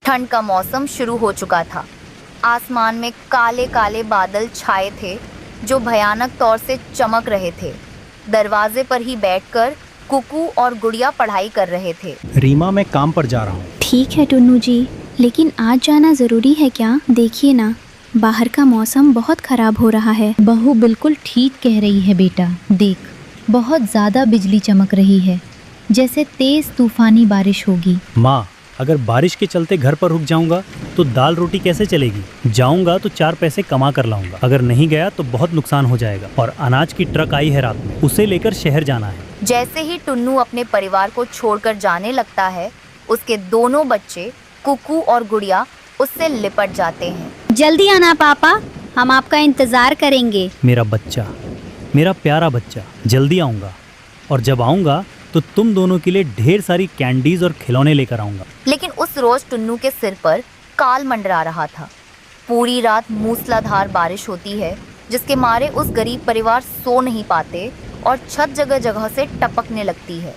ठंड का मौसम शुरू हो चुका था। आसमान में काले काले बादल छाए थे जो भयानक तौर से चमक रहे थे। दरवाजे पर ही बैठकर कुकू और गुड़िया पढ़ाई कर रहे थे। रीमा, मैं काम पर जा रहा हूँ। ठीक है टुन्नू जी, लेकिन आज जाना ज़रूरी है क्या? देखिए ना, बाहर का मौसम बहुत ख़राब हो रहा है। बहू बिल्कुल ठीक कह रही है बेटा। देख, बहुत ज़्यादा बिजली चमक रही है, जैसे तेज़ तूफानी बारिश होगी। माँ, अगर बारिश के चलते घर पर रुक जाऊंगा तो दाल रोटी कैसे चलेगी? जाऊंगा तो 4 पैसे कमा कर लाऊंगा, अगर नहीं गया तो बहुत नुकसान हो जाएगा। और अनाज की ट्रक आई है रात में, उसे लेकर शहर जाना है। जैसे ही टुन्नू अपने परिवार को छोड़कर जाने लगता है, उसके दोनों बच्चे कुकू और गुड़िया उससे लिपट जाते हैं। जल्दी आना पापा, हम आपका इंतज़ार करेंगे। मेरा बच्चा, मेरा प्यारा बच्चा, जल्दी आऊंगा। और जब आऊंगा तो तुम दोनों के लिए ढेर सारी कैंडीज और खिलौने लेकर आऊंगा। लेकिन उस रोज टुन्नू के सिर पर काल मंडरा रहा था। पूरी रात मूसलाधार बारिश होती है, जिसके मारे उस गरीब परिवार सो नहीं पाते और छत जगह जगह से टपकने लगती है।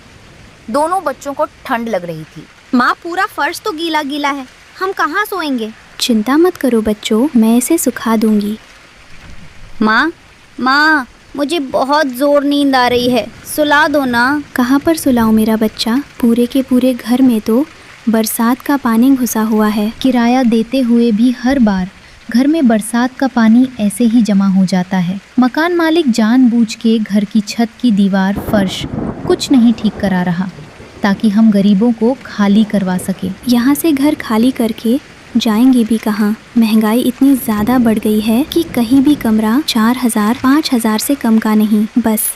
दोनों बच्चों को ठंड लग रही थी। माँ, पूरा फर्श तो गीला गीला है, हम कहाँ सोएंगे? चिंता मत करो बच्चों, मैं इसे सुखा दूंगी। माँ, मुझे बहुत जोर नींद आ रही है, सुला दो ना। कहाँ पर सुलाऊं मेरा बच्चा? पूरे के पूरे घर में तो बरसात का पानी घुसा हुआ है। किराया देते हुए भी हर बार घर में बरसात का पानी ऐसे ही जमा हो जाता है। मकान मालिक जानबूझ के घर की छत की दीवार, फर्श कुछ नहीं ठीक करा रहा, ताकि हम गरीबों को खाली करवा सके। यहाँ से घर खाली करके जाएंगे भी कहाँ? महंगाई इतनी ज़्यादा बढ़ गई है कि कहीं भी कमरा 4,000 5,000 से कम का नहीं। बस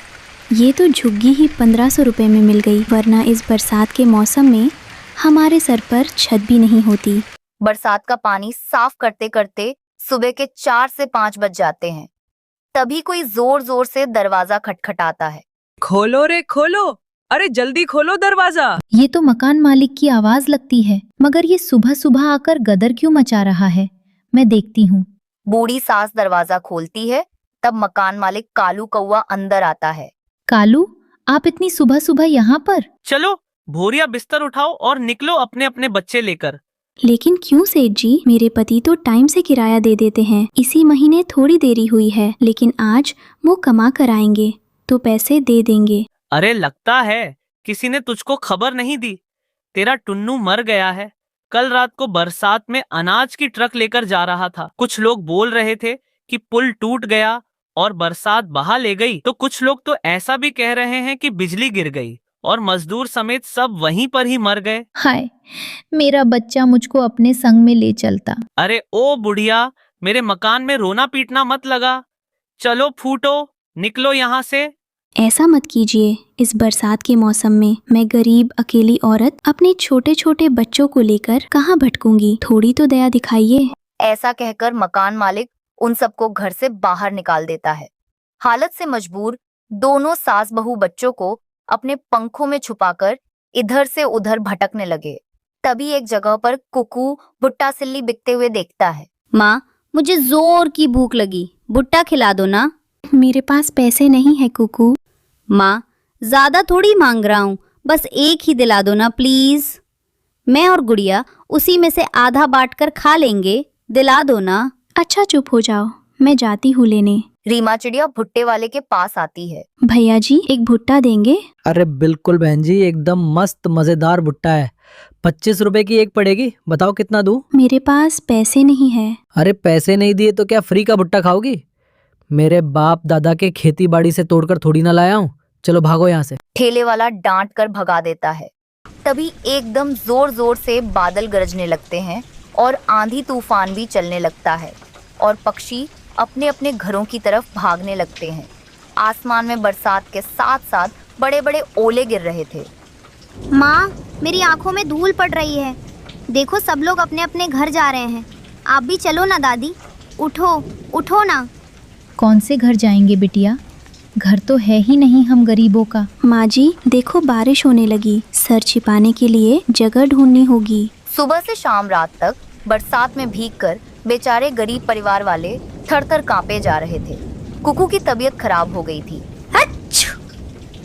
ये तो झुग्गी ही 1,500 रुपये में मिल गई, वरना इस बरसात के मौसम में हमारे सर पर छत भी नहीं होती। बरसात का पानी साफ करते करते सुबह के 4 से 5 बज जाते हैं। तभी कोई जोर जोर से दरवाजा खटखटाता है। खोलो रे खोलो, अरे जल्दी खोलो दरवाजा। ये तो मकान मालिक की आवाज लगती है, मगर ये सुबह सुबह आकर गदर क्यों मचा रहा है? मैं देखती हूँ। बूढ़ी सास दरवाजा खोलती है, तब मकान मालिक कालू कौवा अंदर आता है। कालू, आप इतनी सुबह सुबह यहाँ पर? चलो भोरिया बिस्तर उठाओ और निकलो अपने अपने बच्चे लेकर। लेकिन क्यों सेठ जी? मेरे पति तो टाइम से किराया दे देते हैं। इसी महीने थोड़ी देरी हुई है, लेकिन आज वो कमा कर आएंगे तो पैसे दे देंगे। अरे लगता है किसी ने तुझको खबर नहीं दी, तेरा टुन्नू मर गया है। कल रात को बरसात में अनाज की ट्रक लेकर जा रहा था। कुछ लोग बोल रहे थे कि पुल टूट गया और बरसात बहा ले गई, तो कुछ लोग तो ऐसा भी कह रहे हैं कि बिजली गिर गई और मजदूर समेत सब वहीं पर ही मर गए। हाय, मेरा बच्चा मुझको अपने संग में ले चलता। अरे ओ बुढ़िया, मेरे मकान में रोना पीटना मत लगा। चलो फूटो, निकलो यहाँ से। ऐसा मत कीजिए। इस बरसात के मौसम में मैं गरीब अकेली औरत अपने छोटे छोटे बच्चों को लेकर कहाँ भटकूंगी? थोड़ी तो दया दिखाइए। ऐसा कहकर मकान मालिक उन सबको घर से बाहर निकाल देता है। हालत से मजबूर दोनों सास बहू बच्चों को अपने पंखों में छुपाकर इधर से उधर भटकने लगे। तभी एक जगह पर कुकू भुट्टा सिल्ली बिकते हुए देखता है। माँ, मुझे जोर की भूख लगी, भुट्टा खिला दो ना। मेरे पास पैसे नहीं है कुकू। माँ, ज्यादा थोड़ी मांग रहा हूँ, बस एक ही दिला दो ना प्लीज। मैं और गुड़िया उसी में से आधा बांट कर खा लेंगे, दिला दो ना। अच्छा चुप हो जाओ, मैं जाती हूँ लेने। रीमा चिड़िया भुट्टे वाले के पास आती है। भैया जी, एक भुट्टा देंगे? अरे बिल्कुल बहन जी, एकदम मस्त मजेदार भुट्टा है। 25 रुपए की एक पड़ेगी, बताओ कितना दूं? मेरे पास पैसे नहीं है। अरे पैसे नहीं दिए तो क्या फ्री का भुट्टा खाओगी? मेरे बाप दादा के खेती बाड़ी से तोड़कर थोड़ी ना लाया हूँ। चलो भागो यहाँ से। ठेले वाला डांट कर भगा देता है। तभी एकदम जोर जोर से बादल गरजने लगते हैं और आंधी तूफान भी चलने लगता है और पक्षी अपने अपने घरों की तरफ भागने लगते हैं। आसमान में बरसात के साथ साथ बड़े बड़े ओले गिर रहे थे। माँ, मेरी आंखों में धूल पड़ रही है। देखो सब लोग अपने अपने घर जा रहे हैं, आप भी चलो ना दादी। उठो उठो ना। कौन से घर जाएंगे बिटिया? घर तो है ही नहीं हम गरीबों का। माँ जी देखो, बारिश होने लगी, सर छिपाने के लिए जगह ढूंढनी होगी। सुबह से शाम रात तक बरसात में भीगकर बेचारे गरीब परिवार वाले थर थर कांपे जा रहे थे। कुकू की तबीयत खराब हो गई थी।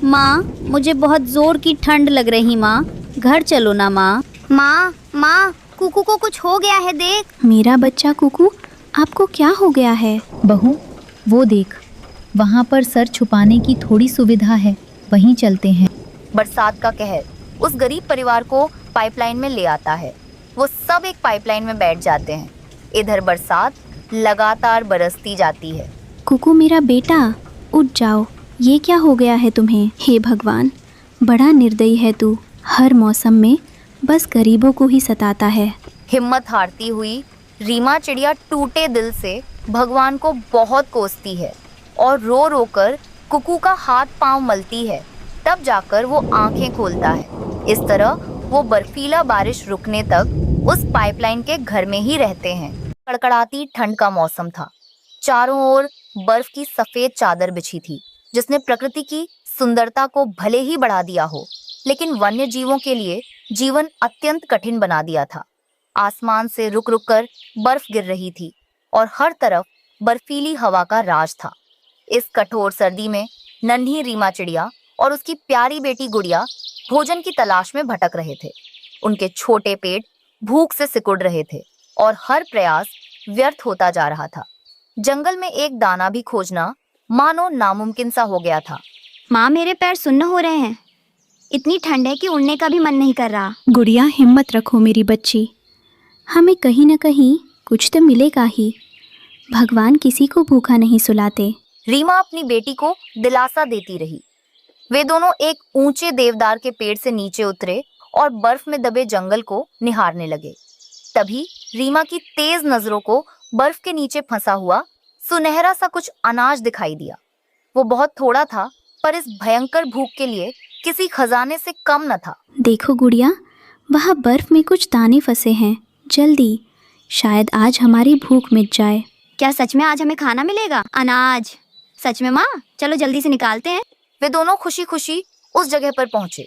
माँ, मुझे बहुत जोर की ठंड लग रही। माँ, घर चलो ना। माँ, कुकू को कुछ हो गया है, देख। मेरा बच्चा कुकू, आपको क्या हो गया है? बहू, वो देख, वहाँ पर सर छुपाने की थोड़ी सुविधा है, वहीं चलते हैं। बरसात का कहर उस गरीब परिवार को पाइपलाइन में ले आता है। वो सब एक पाइपलाइन में बैठ जाते हैं। इधर बरसात लगातार बरसती जाती है। कुकू मेरा बेटा, उठ जाओ। ये क्या हो गया है तुम्हें? हे भगवान, बड़ा निर्दयी है तू। हर मौसम में बस गरीबों को ही सताता है। हिम्मत हारती हुई रीमा चिड़िया टूटे दिल से भगवान को बहुत कोसती है और रो रो कर कुकू का हाथ पांव मलती है। तब जाकर वो आंखें खोलता है। इस तरह वो बर्फीला बारिश रुकने तक उस पाइपलाइन के घर में ही रहते हैं। कड़कड़ाती ठंड का मौसम था। चारों ओर बर्फ की सफेद चादर बिछी थी, जिसने प्रकृति की सुंदरता को भले ही बढ़ा दिया हो, लेकिन वन्य जीवों के लिए जीवन अत्यंत कठिन बना दिया था। आसमान से रुक रुक कर बर्फ गिर रही थी और हर तरफ बर्फीली हवा का राज था। इस कठोर सर्दी में नन्ही रीमा चिड़िया और उसकी प्यारी बेटी गुड़िया भोजन की तलाश में भटक रहे थे। उनके छोटे पेट भूख से सिकुड़ रहे थे और हर प्रयास व्यर्थ होता जा रहा था। जंगल में एक दाना भी खोजना मानो नामुमकिन सा हो गया था। माँ, मेरे पैर सुन्न हो रहे हैं। इतनी ठंड है कि उड़ने का भी मन नहीं कर रहा। गुड़िया, हिम्मत रखो मेरी बच्ची। हमें कहीं न कहीं कुछ तो मिलेगा ही। भगवान किसी को भूखा नहीं सुलाते। रीमा अपनी बेटी को दिलासा देती रही। वे दोनों एक ऊंचे देवदार के पेड़ से नीचे उतरे और बर्फ में दबे जंगल को निहारने लगे। तभी रीमा की तेज नजरों को बर्फ के नीचे फंसा हुआ सुनहरा सा कुछ अनाज दिखाई दिया। वो बहुत थोड़ा था, पर इस भयंकर भूख के लिए किसी खजाने से कम न था। देखो गुड़िया, वहाँ बर्फ में कुछ दाने फंसे हैं। जल्दी, शायद आज हमारी भूख मिट जाए। क्या सच में आज हमें खाना मिलेगा? अनाज? सच में माँ? चलो जल्दी से निकालते हैं। वे दोनों खुशी खुशी उस जगह पर पहुंचे।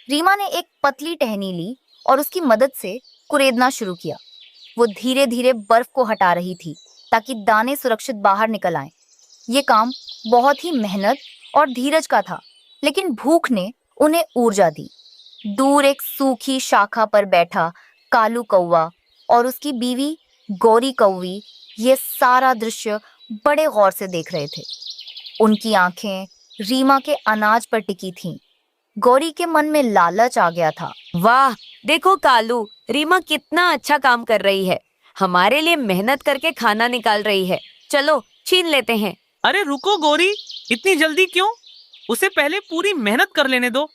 रीमा ने एक पतली टहनी ली और उसकी मदद से कुरेदना शुरू किया। वो धीरे धीरे बर्फ को हटा रही थी ताकि दाने सुरक्षित बाहर निकल आएं। ये काम बहुत ही मेहनत और धीरज का था, लेकिन भूख ने उन्हें ऊर्जा दी। दूर एक सूखी शाखा पर बैठा कालू कौवा और उसकी बीवी गौरी कौवी ये सारा दृश्य बड़े गौर से देख रहे थे। उनकी आंखें रीमा के अनाज पर टिकी थीं। गौरी के मन में लालच आ गया था। वाह, देखो कालू, रीमा कितना अच्छा काम कर रही है। हमारे लिए मेहनत करके खाना निकाल रही है। चलो छीन लेते हैं। अरे रुको गौरी, इतनी जल्दी क्यों? उसे पहले पूरी मेहनत कर लेने दो।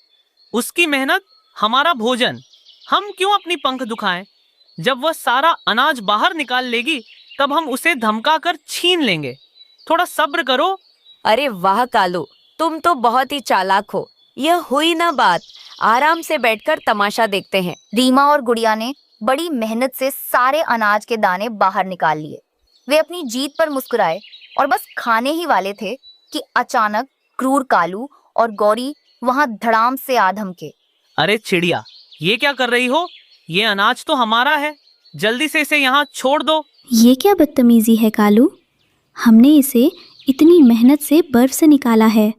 उसकी मेहनत हमारा भोजन। हम क्यों अपनी पंख दुखाएं? जब वह सारा अनाज बाहर निकाल लेगी तब हम उसे धमका कर छीन लेंगे। थोड़ा सब्र करो। अरे वाह कालू, तुम तो बहुत ही चालाक हो। यह हुई ना बात। आराम से बैठकर तमाशा देखते हैं। रीमा और गुड़िया ने बड़ी मेहनत से सारे अनाज के दाने बाहर निकाल लिए। वे अपनी जीत पर मुस्कुराए और बस खाने ही वाले थे कि अचानक क्रूर कालू और गौरी वहां धड़ाम से आ धमके। अरे चिड़िया, ये क्या कर रही हो? ये अनाज तो हमारा है। जल्दी से इसे यहाँ छोड़ दो। ये क्या बदतमीजी है कालू? हमने इसे इतनी मेहनत से बर्फ से निकाला है।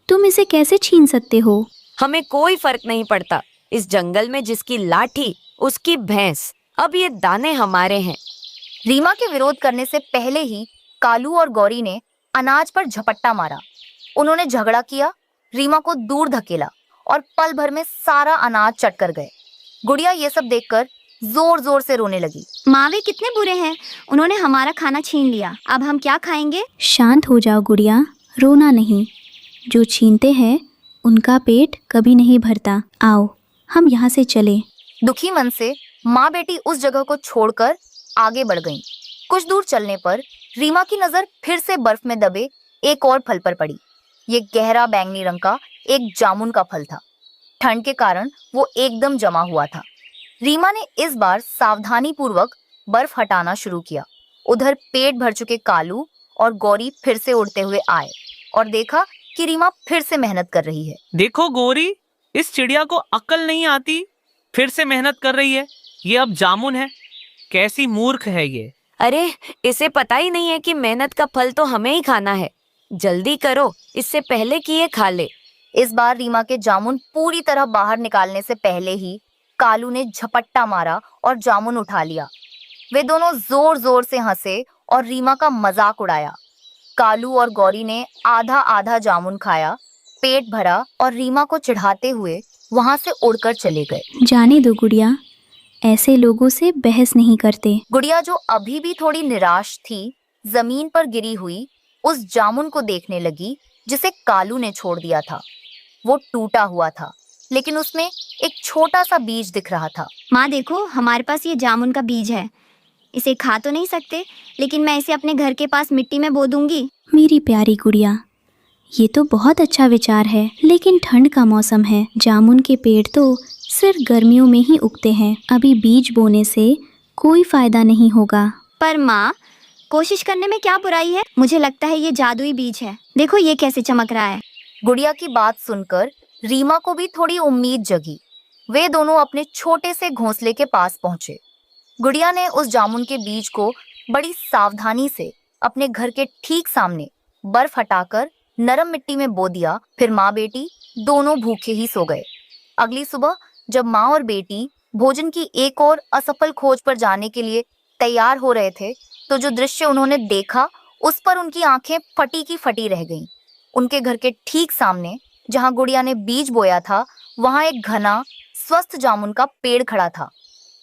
तुम इसे कैसे छीन सकते हो? हमें कोई फर्क नहीं पड़ता। इस जंगल में जिसकी लाठी उसकी भैंस। अब ये दाने हमारे हैं। रीमा के विरोध करने से पहले ही कालू और गौरी ने अनाज पर झपट्टा मारा। उन्होंने झगड़ा किया, रीमा को दूर धकेला और पल भर में सारा अनाज चट कर गए। गुड़िया ये सब देखकर जोर जोर से रोने लगी। माँ, वे कितने बुरे हैं। उन्होंने हमारा खाना छीन लिया। अब हम क्या खाएंगे? शांत हो जाओ गुड़िया, रोना नहीं। जो छीनते हैं उनका पेट कभी नहीं भरता। आओ हम यहाँ से चलें। दुखी मन से माँ बेटी उस जगह को छोड़कर आगे बढ़ गईं। कुछ दूर चलने पर रीमा की नजर फिर से बर्फ में दबे एक और फल पर पड़ी। ये गहरा बैंगनी रंग का एक जामुन का फल था। ठंड के कारण वो एकदम जमा हुआ था। रीमा ने इस बार सावधानी पूर्वक बर्फ हटाना शुरू किया। उधर पेट भर चुके कालू और गौरी फिर से उड़ते हुए आए और देखा कि रीमा फिर से मेहनत कर रही है। देखो गौरी, इस चिड़िया को अक्ल नहीं आती, फिर से मेहनत कर रही है। ये अब जामुन है। कैसी मूर्ख है ये। अरे इसे पता ही नहीं है कि मेहनत का फल तो हमें ही खाना है। जल्दी करो, इससे पहले कि ये खा ले। इस बार रीमा के जामुन पूरी तरह बाहर निकालने से पहले ही कालू ने झपट्टा मारा और जामुन उठा लिया। वे दोनों जोर जोर से हंसे और रीमा का मजाक उड़ाया। कालू और गौरी ने आधा आधा जामुन खाया, पेट भरा और रीमा को चिढ़ाते हुए वहां से उड़कर चले गए। जाने दो गुड़िया, ऐसे लोगों से बहस नहीं करते। गुड़िया, जो अभी भी थोड़ी निराश थी, जमीन पर गिरी हुई उस जामुन को देखने लगी जिसे कालू ने छोड़ दिया था। वो टूटा हुआ था, लेकिन उसमें एक छोटा सा बीज दिख रहा था। माँ देखो, हमारे पास ये जामुन का बीज है। इसे खा तो नहीं सकते, लेकिन मैं इसे अपने घर के पास मिट्टी में बो दूंगी। मेरी प्यारी गुड़िया, ये तो बहुत अच्छा विचार है, लेकिन ठंड का मौसम है। जामुन के पेड़ तो सिर्फ गर्मियों में ही उगते हैं। अभी बीज बोने से कोई फायदा नहीं होगा। पर माँ, कोशिश करने में क्या बुराई है? मुझे लगता है ये जादुई बीज है। देखो ये कैसे चमक रहा है। गुड़िया की बात सुनकर रीमा को भी थोड़ी उम्मीद जगी। वे दोनों अपने छोटे से घोंसले के पास पहुंचे। गुड़िया ने उस जामुन के बीज को बड़ी सावधानी से अपने घर के ठीक सामने बर्फ हटाकर नरम मिट्टी में बो दिया। फिर माँ बेटी दोनों भूखे ही सो गए। अगली सुबह जब माँ और बेटी भोजन की एक और असफल खोज पर जाने के लिए तैयार हो रहे थे, तो जो दृश्य उन्होंने देखा उस पर उनकी आंखें फटी की फटी रह गईं। उनके घर के ठीक सामने जहां गुड़िया ने बीज बोया था, वहां एक घना स्वस्थ जामुन का पेड़ खड़ा था।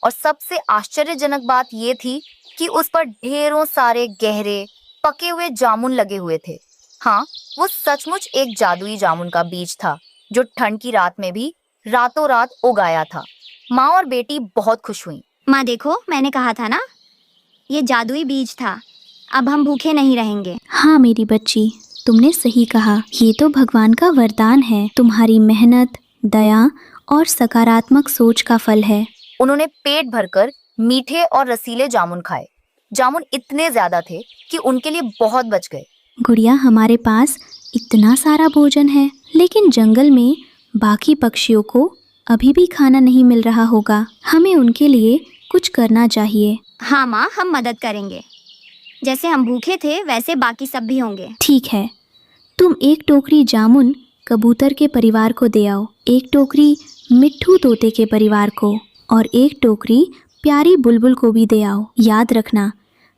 और सबसे आश्चर्यजनक बात ये थी कि उस पर ढेरों सारे गहरे पके हुए जामुन लगे हुए थे। हाँ, वो सचमुच एक जादुई जामुन का बीज था जो ठंड की रात में भी रातों रात उगाया था। माँ और बेटी बहुत खुश हुई। माँ देखो, मैंने कहा था ना, ये जादुई बीज था। अब हम भूखे नहीं रहेंगे। हाँ मेरी बच्ची, तुमने सही कहा। ये तो भगवान का वरदान है। तुम्हारी मेहनत, दया और सकारात्मक सोच का फल है। उन्होंने पेट भरकर मीठे और रसीले जामुन खाए। जामुन इतने ज्यादा थे कि उनके लिए बहुत बच गए। गुड़िया, हमारे पास इतना सारा भोजन है, लेकिन जंगल में बाकी पक्षियों को अभी भी खाना नहीं मिल रहा होगा। हमें उनके लिए कुछ करना चाहिए। हाँ माँ, हम मदद करेंगे। जैसे हम भूखे थे वैसे बाकी सब भी होंगे। ठीक है, तुम एक टोकरी जामुन कबूतर के परिवार को दे आओ, एक टोकरी मिट्ठू तोते के परिवार को, और एक टोकरी प्यारी बुलबुल को भी दे आओ। याद रखना,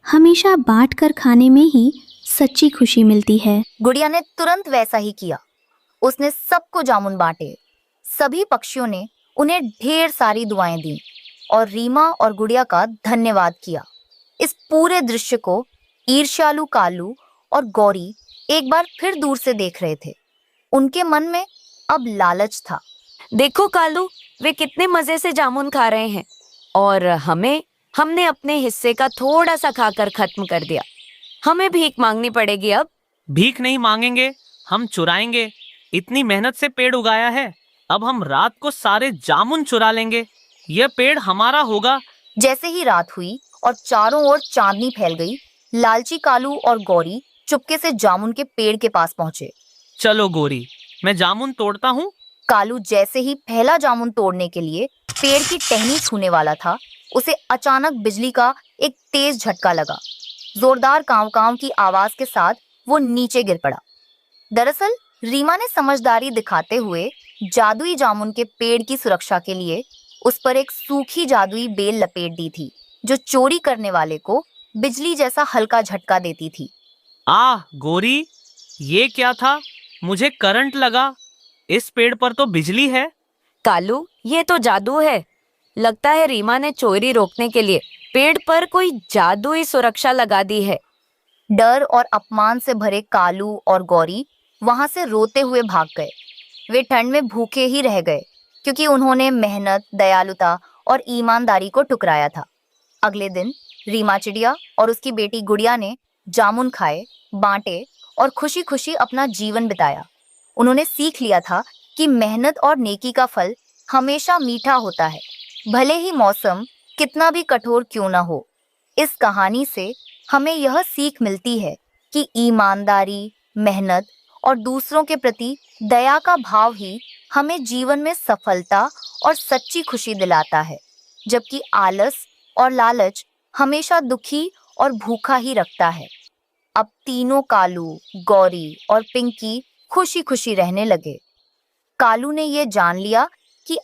हमेशा बांट कर खाने में ही सच्ची खुशी मिलती है। गुड़िया ने तुरंत वैसा ही किया। उसने सबको जामुन बांटे। सभी पक्षियों ने उन्हें ढेर सारी दुआएं दी और रीमा और गुड़िया का धन्यवाद किया। इस पूरे दृश्य को ईर्ष्यालु कालू और गौरी एक बार फिर दूर से देख रहे थे। उनके मन में अब लालच था। देखो कालू, वे कितने मजे से जामुन खा रहे हैं और हमने अपने हिस्से का थोड़ा सा खाकर खत्म कर दिया। हमें भीख मांगनी पड़ेगी अब। भीख नहीं मांगेंगे, हम चुराएंगे। इतनी मेहनत से पेड़ उगाया है, अब हम रात को सारे जामुन चुरा लेंगे। यह पेड़ हमारा होगा। जैसे ही रात हुई और चारों ओर चांदनी फैल गई, लालची कालू और गौरी चुपके से जामुन के पेड़ के पास पहुंचे। चलो गोरी, मैं जामुन तोड़ता हूँ। कालू जैसे ही पहला जामुन तोड़ने के लिए पेड़ की टहनी छूने वाला था, उसे अचानक बिजली का एक तेज झटका लगा। जोरदार कांव कांव की आवाज के साथ वो नीचे गिर पड़ा। दरअसल रीमा ने समझदारी दिखाते हुए जादुई जामुन के पेड़ की सुरक्षा के लिए उस पर एक सूखी जादुई बेल लपेट दी थी, जो चोरी करने वाले को बिजली जैसा हल्का झटका देती थी। गोरी, ये क्या था? मुझे करंट लगा। इस पेड़ पर तो बिजली है। कालू, ये तो जादू है। लगता है रीमा ने चोरी रोकने के लिए पेड़ पर कोई जादुई सुरक्षा लगा दी है। डर और अपमान से भरे कालू और गौरी वहां से रोते हुए भाग गए। वे ठंड में भूखे ही रह गए क्योंकि उन्होंने मेहनत, दयालुता और ईमानदारी को ठुकराया था। अगले दिन रीमा चिड़िया और उसकी बेटी गुड़िया ने जामुन खाए, बांटे और खुशी खुशी अपना जीवन बिताया। उन्होंने सीख लिया था कि मेहनत और नेकी का फल हमेशा मीठा होता है, भले ही मौसम कितना भी कठोर क्यों न हो। इस कहानी से हमें यह सीख मिलती है कि ईमानदारी, मेहनत और दूसरों के प्रति दया का भाव ही हमें जीवन में सफलता और सच्ची खुशी दिलाता है, जबकि आलस और लालच हमेशा दुखी और भूखा ही रखता है। अब तीनों कालू, गौरी और पिंकी खुशी खुशी रहने लगे। कालू ने यह जान लिया कि